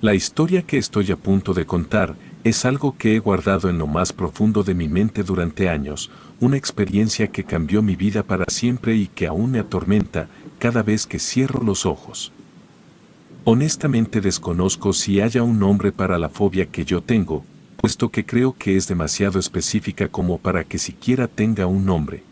La historia que estoy a punto de contar es algo que he guardado en lo más profundo de mi mente durante años, una experiencia que cambió mi vida para siempre y que aún me atormenta cada vez que cierro los ojos. Honestamente desconozco si haya un nombre para la fobia que yo tengo, puesto que creo que es demasiado específica como para que siquiera tenga un nombre.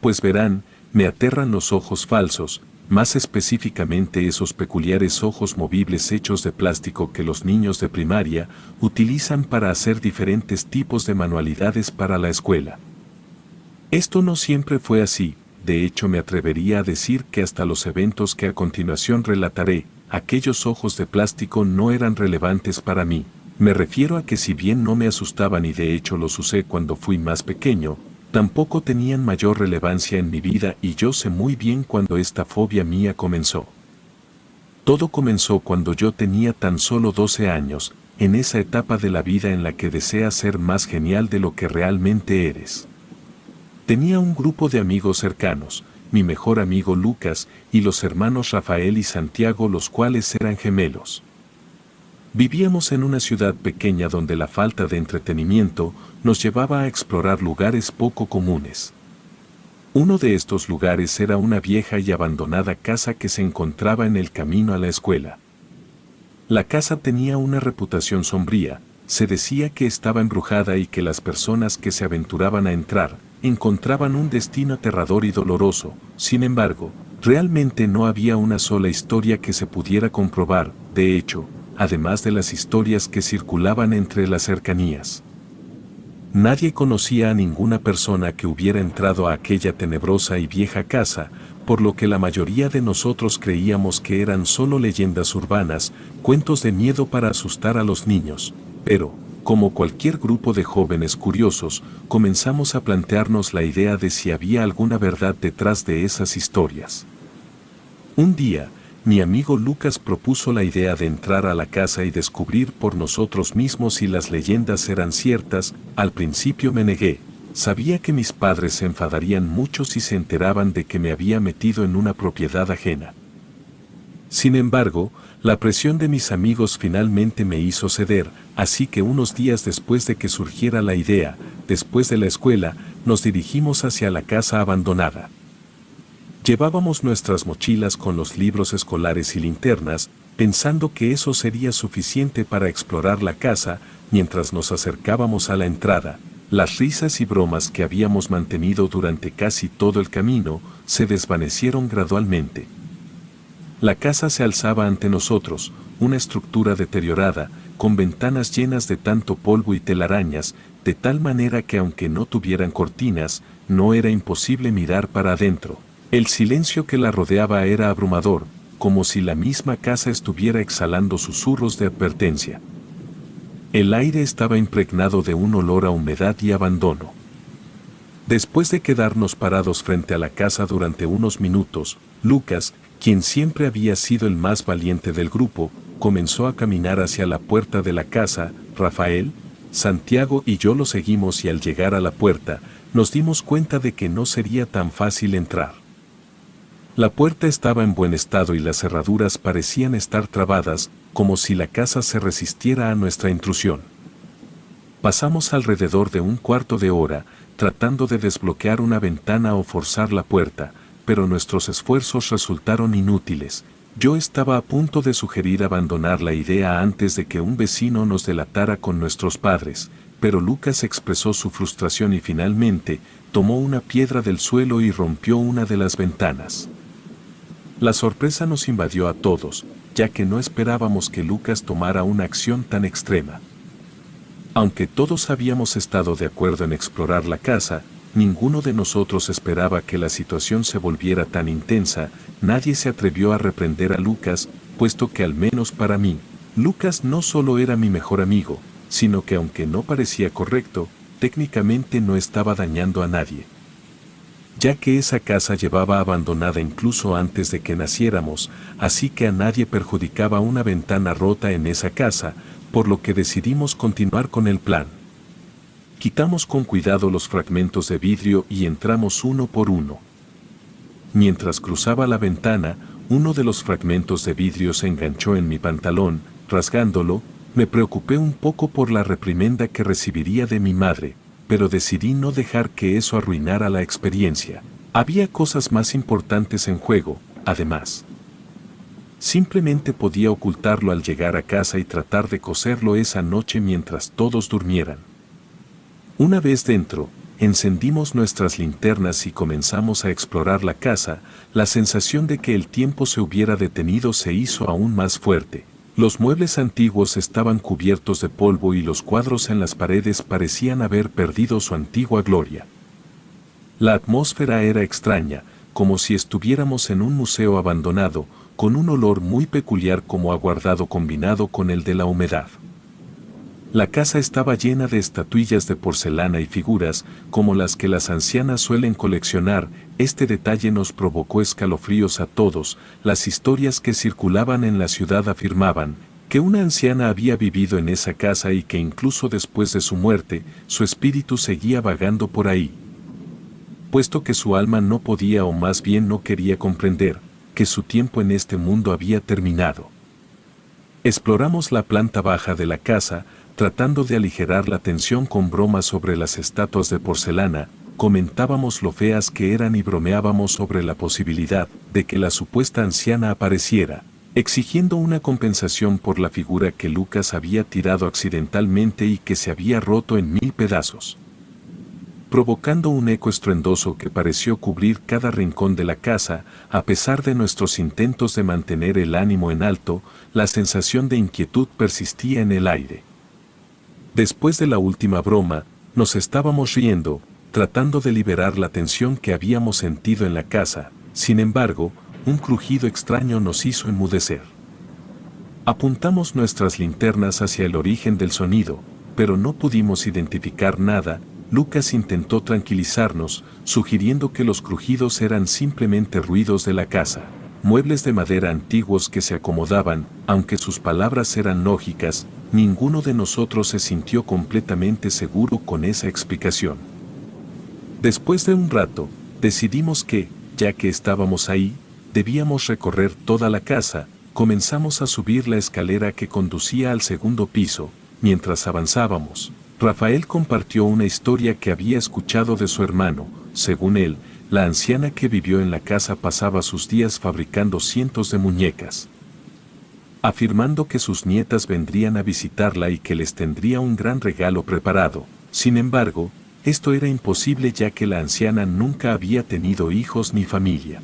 Pues verán, me aterran los ojos falsos, más específicamente esos peculiares ojos movibles hechos de plástico que los niños de primaria utilizan para hacer diferentes tipos de manualidades para la escuela. Esto no siempre fue así, de hecho me atrevería a decir que hasta los eventos que a continuación relataré, aquellos ojos de plástico no eran relevantes para mí. Me refiero a que si bien no me asustaban y de hecho los usé cuando fui más pequeño, tampoco tenían mayor relevancia en mi vida y yo sé muy bien cuando esta fobia mía comenzó. Todo comenzó cuando yo tenía tan solo 12 años, en esa etapa de la vida en la que deseas ser más genial de lo que realmente eres. Tenía un grupo de amigos cercanos, mi mejor amigo Lucas y los hermanos Rafael y Santiago, los cuales eran gemelos. Vivíamos en una ciudad pequeña donde la falta de entretenimiento nos llevaba a explorar lugares poco comunes. Uno de estos lugares era una vieja y abandonada casa que se encontraba en el camino a la escuela. La casa tenía una reputación sombría, se decía que estaba embrujada y que las personas que se aventuraban a entrar encontraban un destino aterrador y doloroso. Sin embargo, realmente no había una sola historia que se pudiera comprobar, de hecho, además de las historias que circulaban entre las cercanías. Nadie conocía a ninguna persona que hubiera entrado a aquella tenebrosa y vieja casa, por lo que la mayoría de nosotros creíamos que eran solo leyendas urbanas, cuentos de miedo para asustar a los niños. Pero, como cualquier grupo de jóvenes curiosos, comenzamos a plantearnos la idea de si había alguna verdad detrás de esas historias. Un día, mi amigo Lucas propuso la idea de entrar a la casa y descubrir por nosotros mismos si las leyendas eran ciertas. Al principio me negué, sabía que mis padres se enfadarían mucho si se enteraban de que me había metido en una propiedad ajena. Sin embargo, la presión de mis amigos finalmente me hizo ceder, así que unos días después de que surgiera la idea, después de la escuela, nos dirigimos hacia la casa abandonada. Llevábamos nuestras mochilas con los libros escolares y linternas, pensando que eso sería suficiente para explorar la casa. Mientras nos acercábamos a la entrada, las risas y bromas que habíamos mantenido durante casi todo el camino se desvanecieron gradualmente. La casa se alzaba ante nosotros, una estructura deteriorada, con ventanas llenas de tanto polvo y telarañas, de tal manera que aunque no tuvieran cortinas, no era imposible mirar para adentro. El silencio que la rodeaba era abrumador, como si la misma casa estuviera exhalando susurros de advertencia. El aire estaba impregnado de un olor a humedad y abandono. Después de quedarnos parados frente a la casa durante unos minutos, Lucas, quien siempre había sido el más valiente del grupo, comenzó a caminar hacia la puerta de la casa. Rafael, Santiago y yo lo seguimos y al llegar a la puerta, nos dimos cuenta de que no sería tan fácil entrar. La puerta estaba en buen estado y las cerraduras parecían estar trabadas, como si la casa se resistiera a nuestra intrusión. Pasamos alrededor de un cuarto de hora, tratando de desbloquear una ventana o forzar la puerta, pero nuestros esfuerzos resultaron inútiles. Yo estaba a punto de sugerir abandonar la idea antes de que un vecino nos delatara con nuestros padres, pero Lucas expresó su frustración y finalmente tomó una piedra del suelo y rompió una de las ventanas. La sorpresa nos invadió a todos, ya que no esperábamos que Lucas tomara una acción tan extrema. Aunque todos habíamos estado de acuerdo en explorar la casa, ninguno de nosotros esperaba que la situación se volviera tan intensa. Nadie se atrevió a reprender a Lucas, puesto que al menos para mí, Lucas no solo era mi mejor amigo, sino que aunque no parecía correcto, técnicamente no estaba dañando a nadie. Ya que esa casa llevaba abandonada incluso antes de que naciéramos, así que a nadie perjudicaba una ventana rota en esa casa, por lo que decidimos continuar con el plan. Quitamos con cuidado los fragmentos de vidrio y entramos uno por uno. Mientras cruzaba la ventana, uno de los fragmentos de vidrio se enganchó en mi pantalón, rasgándolo, me preocupé un poco por la reprimenda que recibiría de mi madre, pero decidí no dejar que eso arruinara la experiencia. Había cosas más importantes en juego, además. Simplemente podía ocultarlo al llegar a casa y tratar de coserlo esa noche mientras todos durmieran. Una vez dentro, encendimos nuestras linternas y comenzamos a explorar la casa. La sensación de que el tiempo se hubiera detenido se hizo aún más fuerte. Los muebles antiguos estaban cubiertos de polvo y los cuadros en las paredes parecían haber perdido su antigua gloria. La atmósfera era extraña, como si estuviéramos en un museo abandonado, con un olor muy peculiar como aguardado combinado con el de la humedad. La casa estaba llena de estatuillas de porcelana y figuras, como las que las ancianas suelen coleccionar. Este detalle nos provocó escalofríos a todos. Las historias que circulaban en la ciudad afirmaban que una anciana había vivido en esa casa y que incluso después de su muerte, su espíritu seguía vagando por ahí. Puesto que su alma no podía o más bien no quería comprender que su tiempo en este mundo había terminado. Exploramos la planta baja de la casa, tratando de aligerar la tensión con bromas sobre las estatuas de porcelana, comentábamos lo feas que eran y bromeábamos sobre la posibilidad de que la supuesta anciana apareciera, exigiendo una compensación por la figura que Lucas había tirado accidentalmente y que se había roto en 1000 pedazos. Provocando un eco estruendoso que pareció cubrir cada rincón de la casa. A pesar de nuestros intentos de mantener el ánimo en alto, la sensación de inquietud persistía en el aire. Después de la última broma, nos estábamos riendo, tratando de liberar la tensión que habíamos sentido en la casa. Sin embargo, un crujido extraño nos hizo enmudecer. Apuntamos nuestras linternas hacia el origen del sonido, pero no pudimos identificar nada. Lucas intentó tranquilizarnos, sugiriendo que los crujidos eran simplemente ruidos de la casa, muebles de madera antiguos que se acomodaban. Aunque sus palabras eran lógicas, ninguno de nosotros se sintió completamente seguro con esa explicación. Después de un rato, decidimos que, ya que estábamos ahí, debíamos recorrer toda la casa. Comenzamos a subir la escalera que conducía al segundo piso. Mientras avanzábamos, Rafael compartió una historia que había escuchado de su hermano. Según él, la anciana que vivió en la casa pasaba sus días fabricando cientos de muñecas, afirmando que sus nietas vendrían a visitarla y que les tendría un gran regalo preparado. Sin embargo, esto era imposible ya que la anciana nunca había tenido hijos ni familia.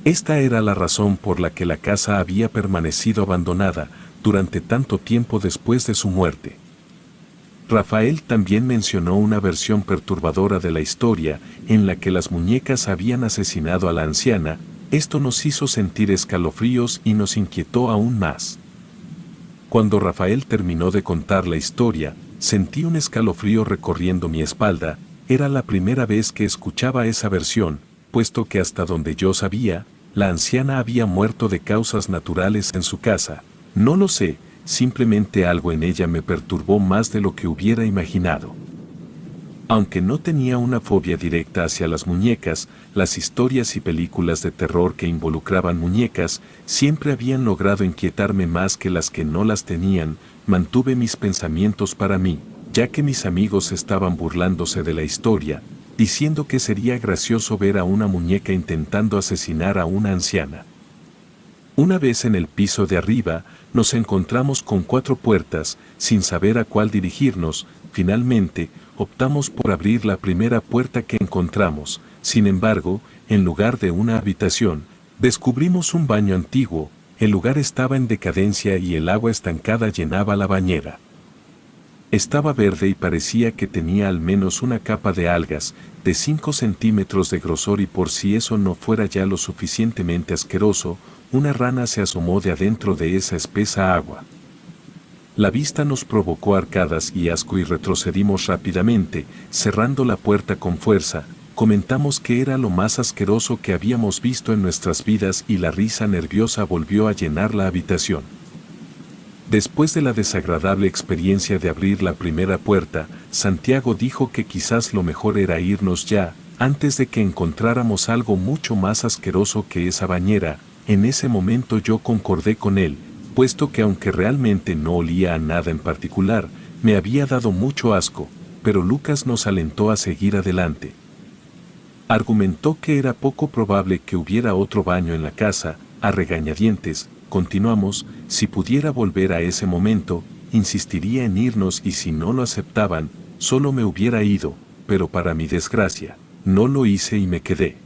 Esta era la razón por la que la casa había permanecido abandonada durante tanto tiempo después de su muerte. Rafael también mencionó una versión perturbadora de la historia, en la que las muñecas habían asesinado a la anciana. Esto nos hizo sentir escalofríos y nos inquietó aún más. Cuando Rafael terminó de contar la historia, sentí un escalofrío recorriendo mi espalda. Era la primera vez que escuchaba esa versión, puesto que hasta donde yo sabía, la anciana había muerto de causas naturales en su casa. No lo sé. Simplemente algo en ella me perturbó más de lo que hubiera imaginado. Aunque no tenía una fobia directa hacia las muñecas, las historias y películas de terror que involucraban muñecas siempre habían logrado inquietarme más que las que no las tenían. Mantuve mis pensamientos para mí, ya que mis amigos estaban burlándose de la historia, diciendo que sería gracioso ver a una muñeca intentando asesinar a una anciana. Una vez en el piso de arriba, nos encontramos con 4 puertas. Sin saber a cuál dirigirnos, finalmente, optamos por abrir la primera puerta que encontramos. Sin embargo, en lugar de una habitación, descubrimos un baño antiguo. El lugar estaba en decadencia y el agua estancada llenaba la bañera. Estaba verde y parecía que tenía al menos una capa de algas, de 5 centímetros de grosor, y por si eso no fuera ya lo suficientemente asqueroso, una rana se asomó de adentro de esa espesa agua. La vista nos provocó arcadas y asco y retrocedimos rápidamente, cerrando la puerta con fuerza. Comentamos que era lo más asqueroso que habíamos visto en nuestras vidas y la risa nerviosa volvió a llenar la habitación. Después de la desagradable experiencia de abrir la primera puerta, Santiago dijo que quizás lo mejor era irnos ya, antes de que encontráramos algo mucho más asqueroso que esa bañera. En ese momento yo concordé con él, puesto que aunque realmente no olía a nada en particular, me había dado mucho asco, pero Lucas nos alentó a seguir adelante. Argumentó que era poco probable que hubiera otro baño en la casa, a regañadientes. Continuamos, si pudiera volver a ese momento, insistiría en irnos y si no lo aceptaban, solo me hubiera ido, pero para mi desgracia, no lo hice y me quedé.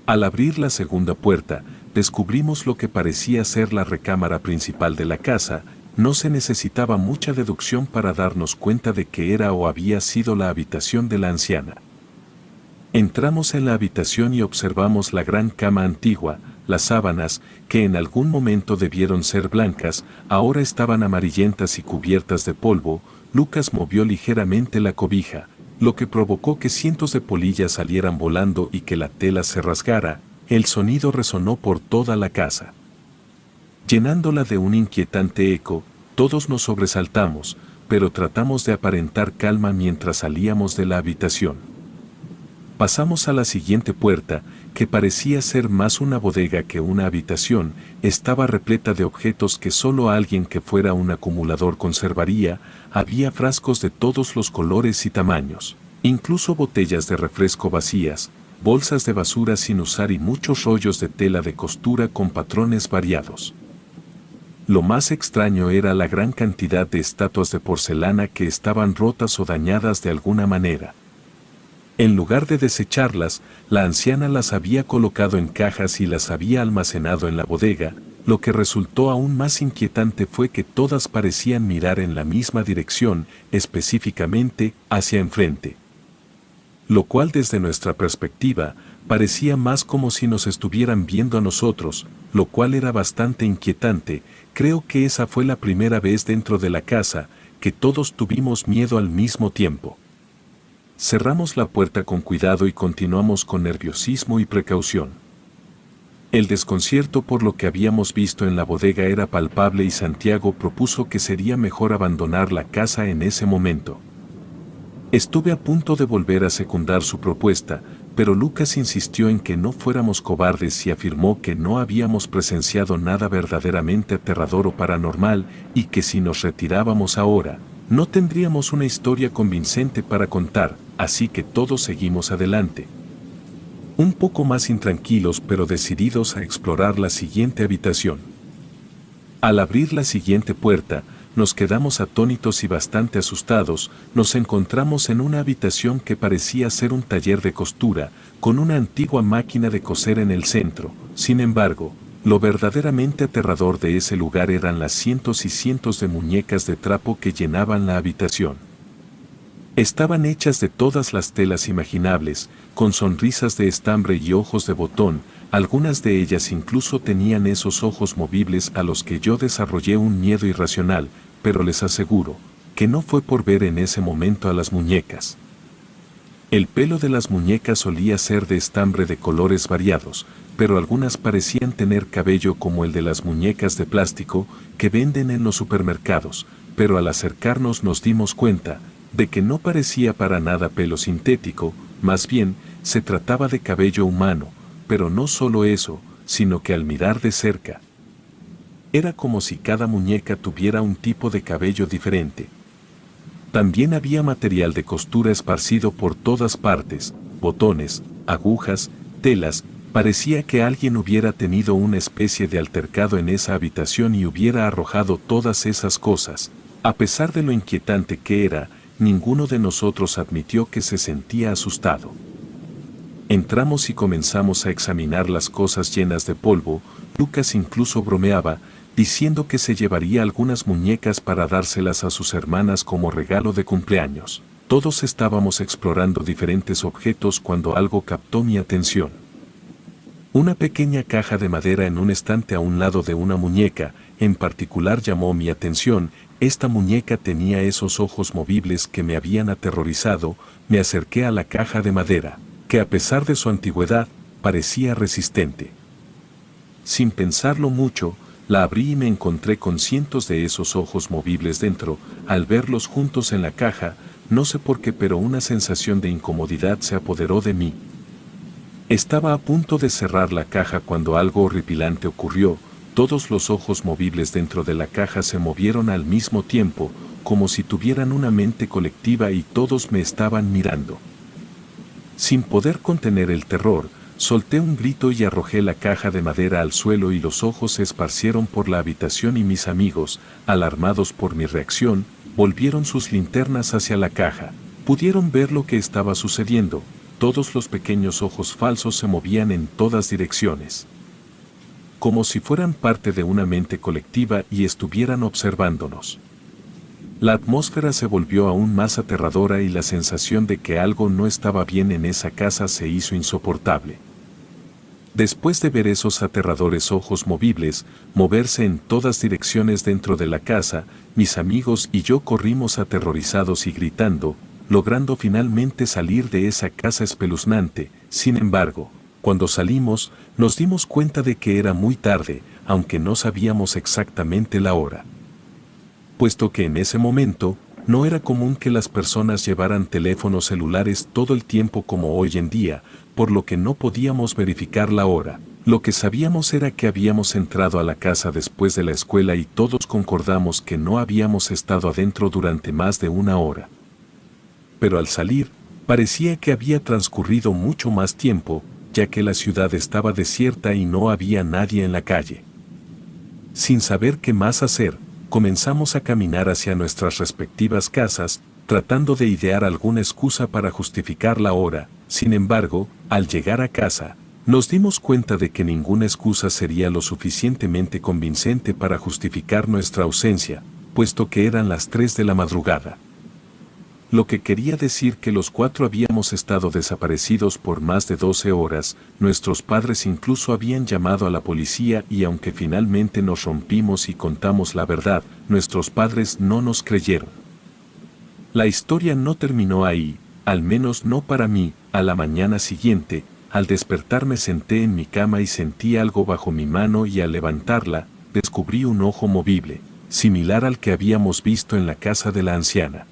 Al abrir la segunda puerta, descubrimos lo que parecía ser la recámara principal de la casa. No se necesitaba mucha deducción para darnos cuenta de que era o había sido la habitación de la anciana. Entramos en la habitación y observamos la gran cama antigua. Las sábanas, que en algún momento debieron ser blancas, ahora estaban amarillentas y cubiertas de polvo. Lucas movió ligeramente la cobija, lo que provocó que cientos de polillas salieran volando y que la tela se rasgara. El sonido resonó por toda la casa, llenándola de un inquietante eco. Todos nos sobresaltamos, pero tratamos de aparentar calma mientras salíamos de la habitación. Pasamos a la siguiente puerta, que parecía ser más una bodega que una habitación. Estaba repleta de objetos que solo alguien que fuera un acumulador conservaría. Había frascos de todos los colores y tamaños, incluso botellas de refresco vacías, bolsas de basura sin usar y muchos rollos de tela de costura con patrones variados. Lo más extraño era la gran cantidad de estatuas de porcelana que estaban rotas o dañadas de alguna manera. En lugar de desecharlas, la anciana las había colocado en cajas y las había almacenado en la bodega. Lo que resultó aún más inquietante fue que todas parecían mirar en la misma dirección, específicamente hacia enfrente. Lo cual desde nuestra perspectiva, parecía más como si nos estuvieran viendo a nosotros, lo cual era bastante inquietante. Creo que esa fue la primera vez dentro de la casa que todos tuvimos miedo al mismo tiempo. Cerramos la puerta con cuidado y continuamos con nerviosismo y precaución. El desconcierto por lo que habíamos visto en la bodega era palpable y Santiago propuso que sería mejor abandonar la casa en ese momento. Estuve a punto de volver a secundar su propuesta, pero Lucas insistió en que no fuéramos cobardes y afirmó que no habíamos presenciado nada verdaderamente aterrador o paranormal y que si nos retirábamos ahora, no tendríamos una historia convincente para contar, así que todos seguimos adelante. Un poco más intranquilos pero decididos a explorar la siguiente habitación. Al abrir la siguiente puerta, nos quedamos atónitos y bastante asustados. Nos encontramos en una habitación que parecía ser un taller de costura, con una antigua máquina de coser en el centro. Sin embargo, lo verdaderamente aterrador de ese lugar eran las cientos y cientos de muñecas de trapo que llenaban la habitación. Estaban hechas de todas las telas imaginables, con sonrisas de estambre y ojos de botón. Algunas de ellas incluso tenían esos ojos movibles a los que yo desarrollé un miedo irracional, pero les aseguro que no fue por ver en ese momento a las muñecas. El pelo de las muñecas solía ser de estambre de colores variados, pero algunas parecían tener cabello como el de las muñecas de plástico que venden en los supermercados, pero al acercarnos nos dimos cuenta de que no parecía para nada pelo sintético, más bien se trataba de cabello humano, pero no solo eso, sino que al mirar de cerca, era como si cada muñeca tuviera un tipo de cabello diferente. También había material de costura esparcido por todas partes, botones, agujas, telas. Parecía que alguien hubiera tenido una especie de altercado en esa habitación y hubiera arrojado todas esas cosas. A pesar de lo inquietante que era, ninguno de nosotros admitió que se sentía asustado. Entramos y comenzamos a examinar las cosas llenas de polvo. Lucas incluso bromeaba, diciendo que se llevaría algunas muñecas para dárselas a sus hermanas como regalo de cumpleaños. Todos estábamos explorando diferentes objetos cuando algo captó mi atención. Una pequeña caja de madera en un estante a un lado de una muñeca, en particular llamó mi atención. Esta muñeca tenía esos ojos movibles que me habían aterrorizado. Me acerqué a la caja de madera, que a pesar de su antigüedad, parecía resistente. Sin pensarlo mucho, la abrí y me encontré con cientos de esos ojos movibles dentro. Al verlos juntos en la caja, no sé por qué, pero una sensación de incomodidad se apoderó de mí. Estaba a punto de cerrar la caja cuando algo horripilante ocurrió. Todos los ojos movibles dentro de la caja se movieron al mismo tiempo, como si tuvieran una mente colectiva y todos me estaban mirando. Sin poder contener el terror, solté un grito y arrojé la caja de madera al suelo y los ojos se esparcieron por la habitación y mis amigos, alarmados por mi reacción, volvieron sus linternas hacia la caja. Pudieron ver lo que estaba sucediendo. Todos los pequeños ojos falsos se movían en todas direcciones, como si fueran parte de una mente colectiva y estuvieran observándonos. La atmósfera se volvió aún más aterradora y la sensación de que algo no estaba bien en esa casa se hizo insoportable. Después de ver esos aterradores ojos movibles moverse en todas direcciones dentro de la casa, mis amigos y yo corrimos aterrorizados y gritando, logrando finalmente salir de esa casa espeluznante. Sin embargo, cuando salimos, nos dimos cuenta de que era muy tarde, aunque no sabíamos exactamente la hora. Puesto que en ese momento, no era común que las personas llevaran teléfonos celulares todo el tiempo como hoy en día, por lo que no podíamos verificar la hora. Lo que sabíamos era que habíamos entrado a la casa después de la escuela y todos concordamos que no habíamos estado adentro durante más de una hora. Pero al salir, parecía que había transcurrido mucho más tiempo, ya que la ciudad estaba desierta y no había nadie en la calle. Sin saber qué más hacer, comenzamos a caminar hacia nuestras respectivas casas, tratando de idear alguna excusa para justificar la hora. Sin embargo, al llegar a casa, nos dimos cuenta de que ninguna excusa sería lo suficientemente convincente para justificar nuestra ausencia, puesto que eran las 3 de la madrugada. Lo que quería decir que los 4 habíamos estado desaparecidos por más de 12 horas, nuestros padres incluso habían llamado a la policía y aunque finalmente nos rompimos y contamos la verdad, nuestros padres no nos creyeron. La historia no terminó ahí, al menos no para mí. A la mañana siguiente, al despertar me senté en mi cama y sentí algo bajo mi mano y al levantarla, descubrí un ojo movible, similar al que habíamos visto en la casa de la anciana.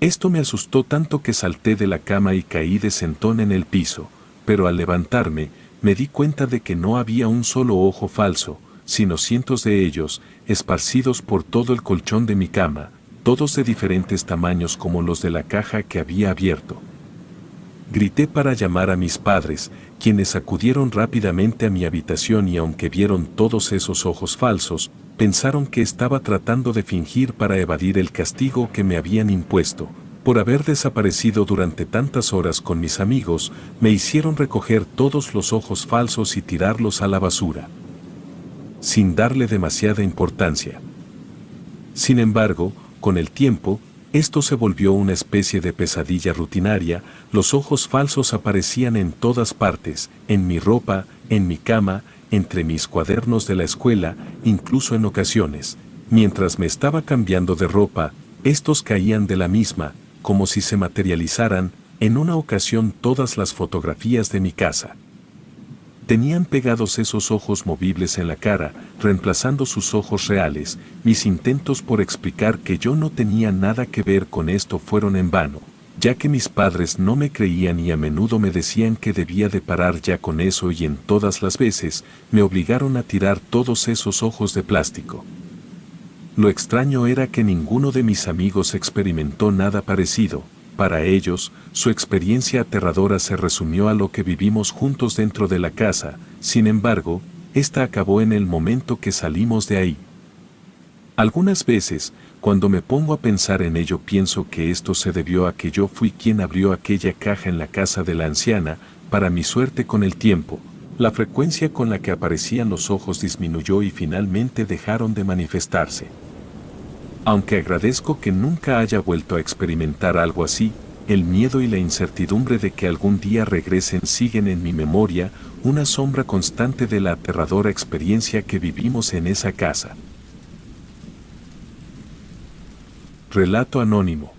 Esto me asustó tanto que salté de la cama y caí de sentón en el piso, pero al levantarme, me di cuenta de que no había un solo ojo falso, sino cientos de ellos, esparcidos por todo el colchón de mi cama, todos de diferentes tamaños como los de la caja que había abierto. Grité para llamar a mis padres, quienes acudieron rápidamente a mi habitación y aunque vieron todos esos ojos falsos, pensaron que estaba tratando de fingir para evadir el castigo que me habían impuesto. Por haber desaparecido durante tantas horas con mis amigos, me hicieron recoger todos los ojos falsos y tirarlos a la basura, sin darle demasiada importancia. Sin embargo, con el tiempo, esto se volvió una especie de pesadilla rutinaria. Los ojos falsos aparecían en todas partes, en mi ropa, en mi cama, entre mis cuadernos de la escuela, incluso en ocasiones, mientras me estaba cambiando de ropa, estos caían de la misma, como si se materializaran. En una ocasión todas las fotografías de mi casa tenían pegados esos ojos movibles en la cara, reemplazando sus ojos reales. Mis intentos por explicar que yo no tenía nada que ver con esto fueron en vano, ya que mis padres no me creían y a menudo me decían que debía de parar ya con eso y en todas las veces me obligaron a tirar todos esos ojos de plástico. Lo extraño era que ninguno de mis amigos experimentó nada parecido. Para ellos, su experiencia aterradora se resumió a lo que vivimos juntos dentro de la casa. Sin embargo, esta acabó en el momento que salimos de ahí. Algunas veces, cuando me pongo a pensar en ello, pienso que esto se debió a que yo fui quien abrió aquella caja en la casa de la anciana. Para mi suerte, con el tiempo, la frecuencia con la que aparecían los ojos disminuyó y finalmente dejaron de manifestarse. Aunque agradezco que nunca haya vuelto a experimentar algo así, el miedo y la incertidumbre de que algún día regresen siguen en mi memoria, una sombra constante de la aterradora experiencia que vivimos en esa casa. Relato anónimo.